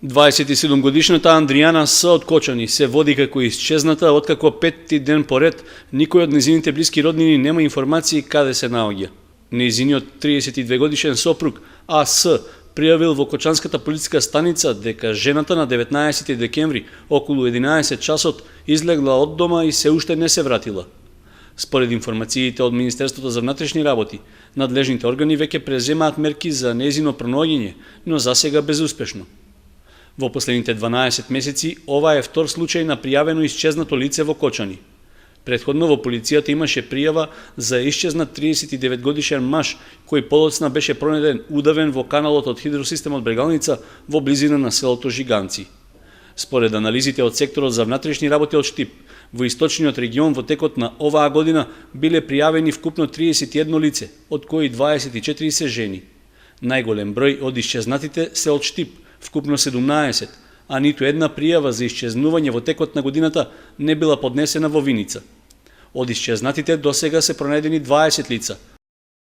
27-годишната Андријана С. од Кочани се води како исчезната, откако петти ден поред никој од незините блиски роднини нема информации каде се наоѓа. Незиниот 32-годишен сопруг А.С. пријавил во Кочанската полициска станица дека жената на 19 декември околу 11 часот излегла од дома и се уште не се вратила. Според информациите од Министерството за внатрешни работи, надлежните органи веќе преземаат мерки за незино пронаоѓање, но засега безуспешно. Во последните 12 месеци ова е втор случај на пријавено исчезнато лице во Кочани. Претходно во полицијата имаше пријава за исчезнат 39 годишен маж кој подоцна беше пронајден удавен во каналот од хидросистемот Брегалница во близина на селото Жиганци. Според анализите од секторот за внатрешни работи од Штип, во источниот регион во текот на оваа година биле пријавени вкупно 31 лице, од кои 24 се жени. Најголем број од исчезнатите се од Штип, вкупно 17, а ниту една пријава за исчезнување во текот на годината не била поднесена во Виница. Од исчезнатите досега се пронајдени 20 лица,